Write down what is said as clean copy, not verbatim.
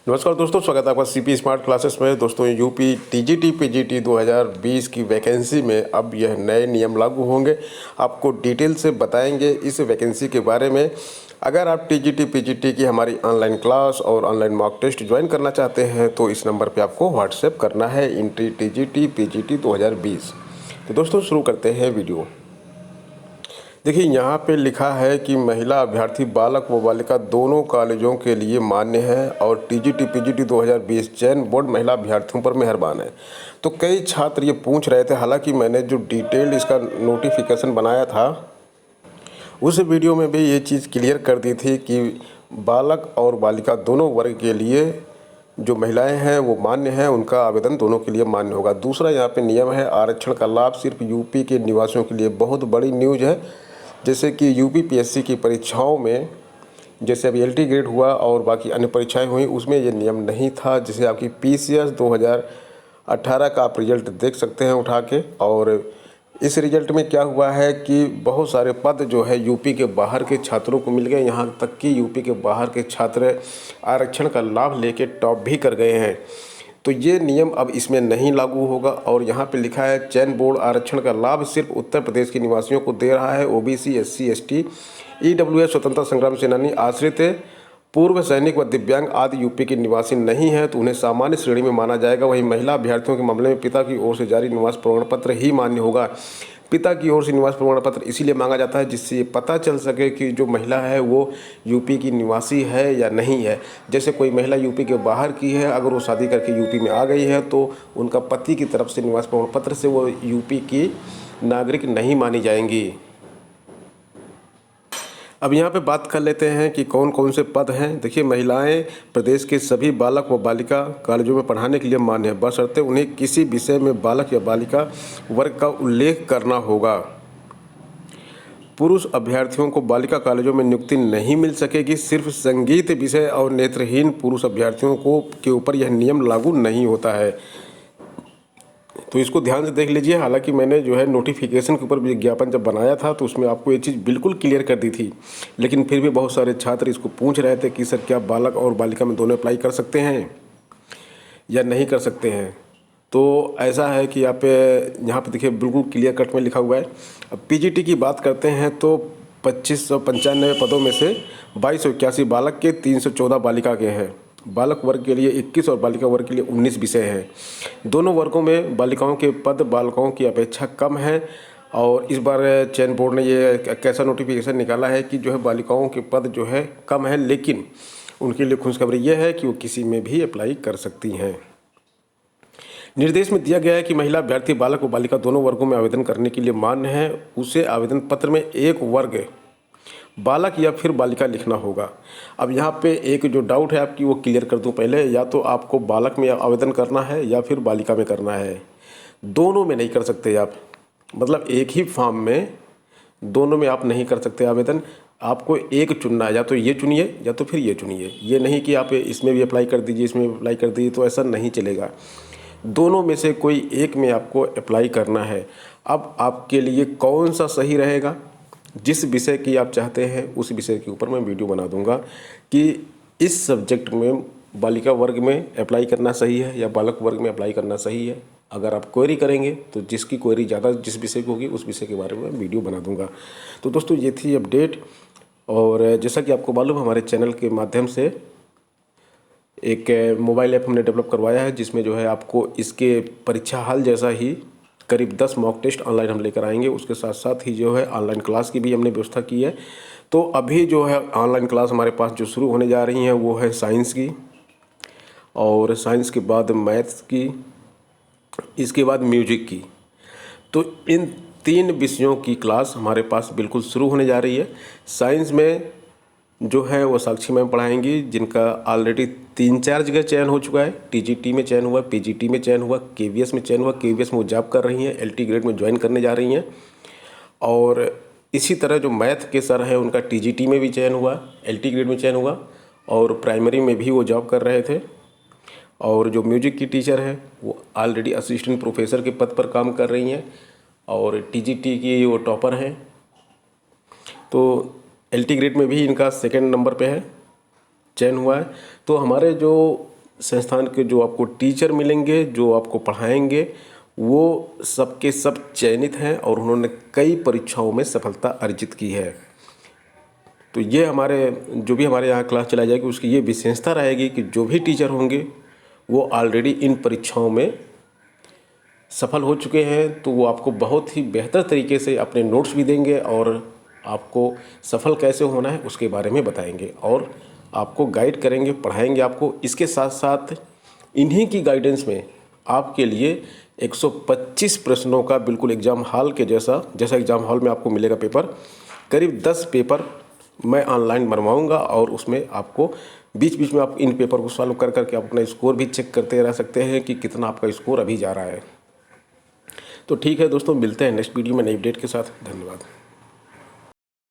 नमस्कार दोस्तों, स्वागत है आपका सीपी स्मार्ट क्लासेस में। दोस्तों, यूपी टीजीटी पीजीटी 2020 की वैकेंसी में अब यह नए नियम लागू होंगे। आपको डिटेल से बताएंगे इस वैकेंसी के बारे में। अगर आप टीजीटी पीजीटी की हमारी ऑनलाइन क्लास और ऑनलाइन मॉक टेस्ट ज्वाइन करना चाहते हैं तो इस नंबर पे आपको व्हाट्सएप करना है इंट्री टीजीटी पीजीटी 2020। तो दोस्तों, शुरू करते हैं वीडियो। देखिए, यहाँ पे लिखा है कि महिला अभ्यर्थी बालक व बालिका दोनों कॉलेजों के लिए मान्य है और टीजीटी पीजीटी 2020 चयन बोर्ड महिला अभ्यर्थियों पर मेहरबान है। तो कई छात्र ये पूछ रहे थे, हालांकि मैंने जो डिटेल्ड इसका नोटिफिकेशन बनाया था उस वीडियो में भी ये चीज़ क्लियर कर दी थी कि बालक और बालिका दोनों वर्ग के लिए जो महिलाएं हैं वो मान्य हैं, उनका आवेदन दोनों के लिए मान्य होगा। दूसरा यहाँ पे नियम है, आरक्षण का लाभ सिर्फ यूपी के निवासियों के लिए। बहुत बड़ी न्यूज़ है। जैसे कि यूपी पीएससी की परीक्षाओं में जैसे अभी एलटी ग्रेड हुआ और बाकी अन्य परीक्षाएं हुई, उसमें ये नियम नहीं था। जैसे आपकी पीसीएस 2018 का आप रिजल्ट देख सकते हैं उठा के। और इस रिजल्ट में क्या हुआ है कि बहुत सारे पद जो है यूपी के बाहर के छात्रों को मिल गए। यहाँ तक कि यूपी के बाहर के छात्र आरक्षण का लाभ लेके टॉप भी कर गए हैं। तो ये नियम अब इसमें नहीं लागू होगा। और यहाँ पे लिखा है, चयन बोर्ड आरक्षण का लाभ सिर्फ उत्तर प्रदेश के निवासियों को दे रहा है। ओबीसी, एससी, एसटी, ईडब्ल्यूएस, स्वतंत्रता संग्राम सेनानी, आश्रित, पूर्व सैनिक व दिव्यांग आदि यूपी के निवासी नहीं है तो उन्हें सामान्य श्रेणी में माना जाएगा। वहीं महिला अभ्यर्थियों के मामले में पिता की ओर से जारी निवास प्रमाण पत्र ही मान्य होगा। पिता की ओर से निवास प्रमाण पत्र इसीलिए मांगा जाता है जिससे ये पता चल सके कि जो महिला है वो यूपी की निवासी है या नहीं है। जैसे कोई महिला यूपी के बाहर की है, अगर वो शादी करके यूपी में आ गई है तो उनका पति की तरफ से निवास प्रमाण पत्र से वो यूपी की नागरिक नहीं मानी जाएंगी। अब यहाँ पे बात कर लेते हैं कि कौन कौन से पद हैं। देखिए, महिलाएं प्रदेश के सभी बालक व बालिका कॉलेजों में पढ़ाने के लिए मान्य है, बशर्ते उन्हें किसी विषय में बालक या बालिका वर्ग का उल्लेख करना होगा। पुरुष अभ्यर्थियों को बालिका कॉलेजों में नियुक्ति नहीं मिल सकेगी। सिर्फ संगीत विषय और नेत्रहीन पुरुष अभ्यर्थियों को के ऊपर यह नियम लागू नहीं होता है। तो इसको ध्यान से देख लीजिए। हालांकि मैंने जो है नोटिफिकेशन के ऊपर विज्ञापन जब बनाया था तो उसमें आपको ये चीज़ बिल्कुल क्लियर कर दी थी, लेकिन फिर भी बहुत सारे छात्र इसको पूछ रहे थे कि सर क्या बालक और बालिका में दोनों अप्लाई कर सकते हैं या नहीं कर सकते हैं। तो ऐसा है कि यहाँ पे देखिए बिल्कुल क्लियर कट में लिखा हुआ है। अब पीजीटी की बात करते हैं तो 2595 पदों में से 2281 बालक के, 314 बालिका के हैं। बालक वर्ग के लिए 21 और बालिका वर्ग के लिए 19 विषय हैं। दोनों वर्गों में बालिकाओं के पद बालकों की अपेक्षा कम है। और इस बार चयन बोर्ड ने ये कैसा नोटिफिकेशन निकाला है कि जो है बालिकाओं के पद जो है कम है, लेकिन उनके लिए खुशखबरी ये है कि वो किसी में भी अप्लाई कर सकती हैं। निर्देश में दिया गया है कि महिला अभ्यर्थी बालक व बालिका दोनों वर्गों में आवेदन करने के लिए मान्य है। उसे आवेदन पत्र में एक वर्ग बालक या फिर बालिका लिखना होगा। अब यहाँ पे एक जो डाउट है आपकी वो क्लियर कर दूँ पहले। या तो आपको बालक में आवेदन करना है या फिर बालिका में करना है, दोनों में नहीं कर सकते आप। मतलब एक ही फॉर्म में दोनों में आप नहीं कर सकते आवेदन। आपको एक चुनना है, या तो ये चुनिए या तो फिर ये चुनिए। ये नहीं कि आप इसमें भी अप्लाई कर दीजिए इसमें भी अप्लाई कर दीजिए, तो ऐसा नहीं चलेगा। दोनों में से कोई एक में आपको अप्लाई करना है। अब आपके लिए कौन सा सही रहेगा, जिस विषय की आप चाहते हैं उस विषय के ऊपर मैं वीडियो बना दूंगा कि इस सब्जेक्ट में बालिका वर्ग में अप्लाई करना सही है या बालक वर्ग में अप्लाई करना सही है। अगर आप क्वेरी करेंगे तो जिसकी क्वेरी ज़्यादा जिस विषय की होगी उस विषय के बारे में वीडियो बना दूंगा। तो दोस्तों, ये थी अपडेट। और जैसा कि आपको मालूम, हमारे चैनल के माध्यम से एक मोबाइल ऐप हमने डेवलप करवाया है जिसमें जो है आपको इसके परीक्षा हल जैसा ही करीब 10 मॉक टेस्ट ऑनलाइन हम लेकर आएंगे। उसके साथ साथ ही जो है ऑनलाइन क्लास की भी हमने व्यवस्था की है। तो अभी जो है ऑनलाइन क्लास हमारे पास जो शुरू होने जा रही हैं वो है साइंस की, और साइंस के बाद मैथ्स की, इसके बाद म्यूजिक की। तो इन 3 विषयों की क्लास हमारे पास बिल्कुल शुरू होने जा रही है। साइंस में जो है वो साक्षी मैम पढ़ाएंगी, जिनका ऑलरेडी 3-4 जगह चयन हो चुका है। टीजीटी में चयन हुआ, पीजीटी में चयन हुआ, केवीएस में चयन हुआ। केवीएस में वो जॉब कर रही हैं, एलटी ग्रेड में ज्वाइन करने जा रही हैं। और इसी तरह जो मैथ के सर हैं उनका टीजीटी में भी चयन हुआ, एलटी ग्रेड में चयन हुआ, और प्राइमरी में भी वो जॉब कर रहे थे। और जो म्यूजिक की टीचर है वो ऑलरेडी असिस्टेंट प्रोफेसर के पद पर काम कर रही हैं, और टीजीटी की वो टॉपर हैं। तो एलटी ग्रेड में भी इनका 2nd नंबर पे है, चयन हुआ है। तो हमारे जो संस्थान के जो आपको टीचर मिलेंगे, जो आपको पढ़ाएंगे, वो सबके सब चयनित हैं और उन्होंने कई परीक्षाओं में सफलता अर्जित की है। तो ये जो भी हमारे यहाँ क्लास चलाई जाएगी उसकी ये विशेषता रहेगी कि जो भी टीचर होंगे वो ऑलरेडी इन परीक्षाओं में सफल हो चुके हैं। तो वो आपको बहुत ही बेहतर तरीके से अपने नोट्स भी देंगे और आपको सफल कैसे होना है उसके बारे में बताएंगे और आपको गाइड करेंगे, पढ़ाएंगे आपको। इसके साथ साथ इन्हीं की गाइडेंस में आपके लिए 125 प्रश्नों का बिल्कुल एग्ज़ाम हॉल के जैसा एग्ज़ाम हॉल में आपको मिलेगा पेपर, करीब 10 पेपर मैं ऑनलाइन बनवाऊंगा और उसमें आपको बीच बीच में आप इन पेपर को सॉल्व कर करके आप अपना स्कोर भी चेक करते रह सकते हैं कि कितना आपका स्कोर अभी जा रहा है। तो ठीक है दोस्तों, मिलते हैं नेक्स्ट वीडियो में नई अपडेट के साथ। धन्यवाद।